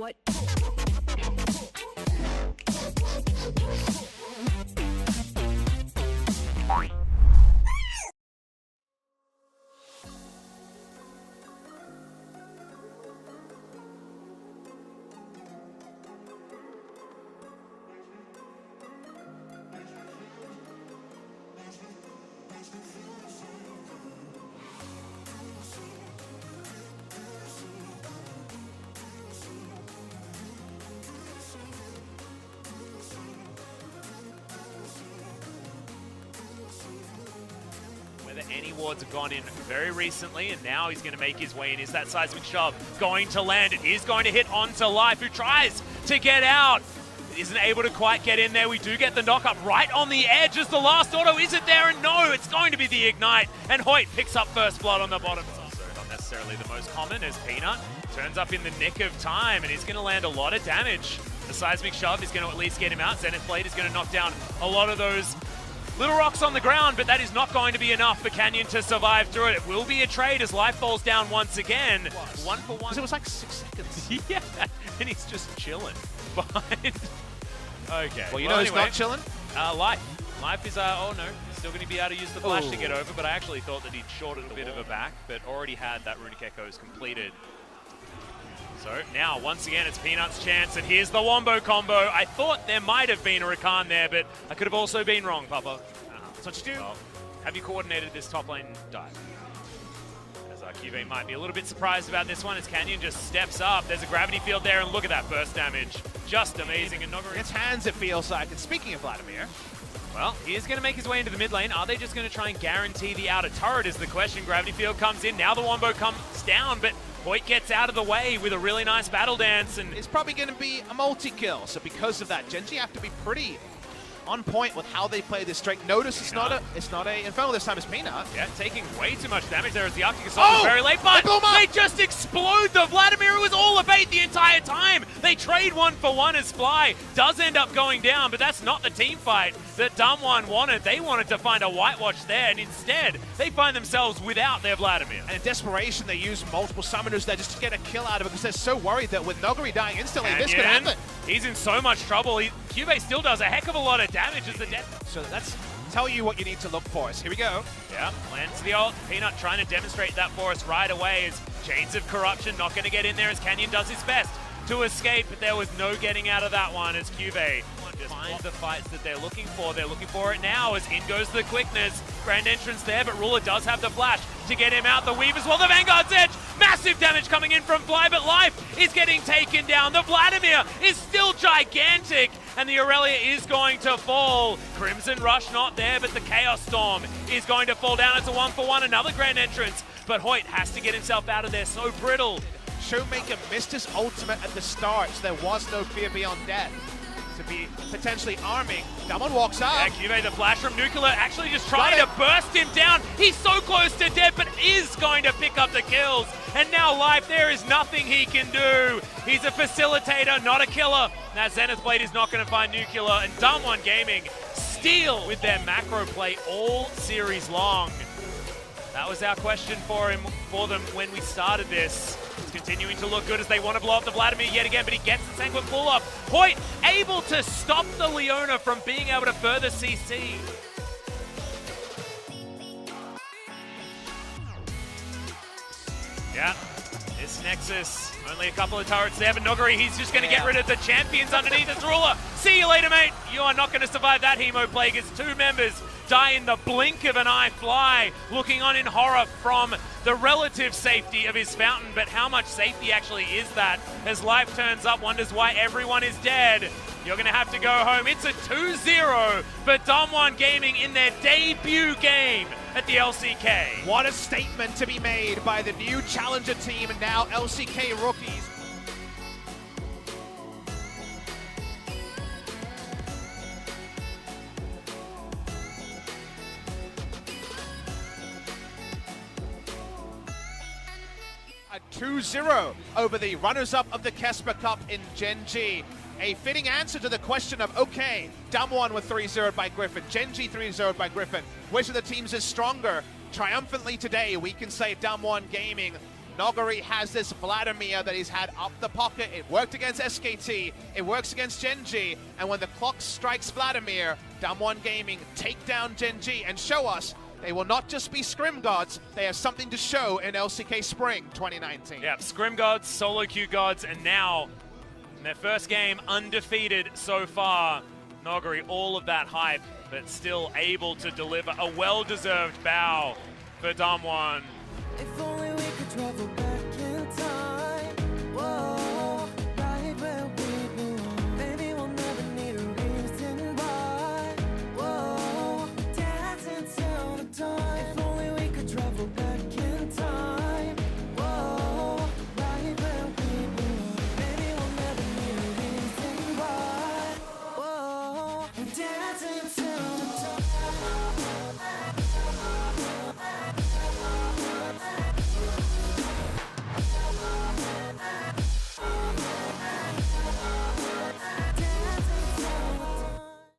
What? Whether any wards have gone in very recently, and now he's going to make his way in. Is that seismic shove going to land? It is going to hit onto Life, who tries to get out. Isn't able to quite get in there. We do get the knock-up right on the edge as the last auto. Is it there? And no, it's going to be the Ignite. And Hoyt picks up first blood on the bottom side. So not necessarily the most common, as Peanut turns up in the nick of time, and he's going to land a lot of damage. The seismic shove is going to at least get him out. Zenith Blade is going to knock down a lot of those little rocks on the ground, but that is not going to be enough for Canyon to survive through it. It will be a trade as Life falls down once again. 1 for 1. It was like 6 seconds. Yeah, and he's just chilling behind. Okay. Well, you know who's not chilling? Life. Life is, oh no, he's still going to be able to use the flash to get over, but I actually thought that he'd shorted a bit of a back, but already had that Runic Echoes completed. So now, once again, it's Peanut's chance, and here's the Wombo combo. I thought there might have been a Rakan there, but I could have also been wrong, Papa. That's what you do. Well, have you coordinated this top lane dive? As QV might be a little bit surprised about this one, as Canyon just steps up. There's a gravity field there, and look at that burst damage. Just amazing. And it's hands, it feels like. And speaking of Vladimir, well, he is going to make his way into the mid lane. Are they just going to try and guarantee the outer turret is the question. Gravity field comes in. Now the Wombo comes down, but Hoyt gets out of the way with a really nice battle dance. And it's probably going to be a multi-kill. So because of that, Gen G have to be pretty on point with how they play this strike. Notice it's not a Infernal this time, it's Peanut. Yeah, taking way too much damage there as the Arctic Assault was very late, but they just explode the Vladimir. It was all a bait the entire time. They trade 1 for 1 as Fly does end up going down, but that's not the team fight that Dumb1 wanted. They wanted to find a whitewash there, and instead they find themselves without their Vladimir. And in desperation, they use multiple summoners there just to get a kill out of it because they're so worried that with Noguri dying instantly, this could happen. He's in so much trouble. QV still does a heck of a lot of damage as the death. So that's tell you what you need to look for. So here we go. Yeah, lands the ult. Peanut trying to demonstrate that for us right away as Chains of Corruption not going to get in there as Canyon does his best to escape, but there was no getting out of that one as QV just finds the fights that they're looking for. They're looking for it now as in goes the quickness. Grand entrance there, but Ruler does have the flash to get him out. The Weave as well, the Vanguard's edge. Massive damage coming in from Fly, but Life is getting taken down. The Vladimir is still gigantic, and the Aurelia is going to fall. Crimson Rush not there, but the Chaos Storm is going to fall down. It's a 1 for 1, another grand entrance, but Hoyt has to get himself out of there, so brittle. Showmaker missed his ultimate at the start, so there was no fear beyond death to be potentially arming. Dumb1 walks up. Yeah, QV, the flash from Nuclear, actually just trying to burst him down. He's so close to dead, but is going to pick up the kills. And now Life, there is nothing he can do. He's a facilitator, not a killer. That Zenith Blade is not going to find Nuclear, and Dumb1 Gaming steal with their macro play all series long. That was our question for them when we started this. It's continuing to look good as they want to blow up the Vladimir yet again, but he gets the Sanguine pull-up. Hoyt able to stop the Leona from being able to further CC. Yeah, this Nexus, only a couple of turrets there, but Noguri, he's just going to get rid of the champions underneath his Ruler. See you later, mate. You are not going to survive that Hemo Plague as 2 members die in the blink of an eye. Fly looking on in horror from the relative safety of his fountain, but how much safety actually is that? As Life turns up, wonders why everyone is dead. You're going to have to go home. It's a 2-0 for Dumb1 Gaming in their debut game at the LCK. What a statement to be made by the new challenger team and now LCK rookies. A 2-0 over the runners-up of the Kesper Cup in Gen G. A fitting answer to the question of, okay, Dumb1 was 3-0'd by Griffin, Gen G 3-0'd by Griffin. Which of the teams is stronger? Triumphantly today, we can say Dumb1 Gaming Nogari has this Vladimir that he's had up the pocket. It worked against SKT, it works against Gen.G, and when the clock strikes Vladimir, Damwon Gaming take down Gen.G and show us they will not just be Scrim Gods, they have something to show in LCK Spring 2019. Yeah, Scrim Gods, Solo Queue Gods, and now, in their first game, undefeated so far. Nogari, all of that hype, but still able to deliver a well-deserved bow for Damwon. If only we could travel back.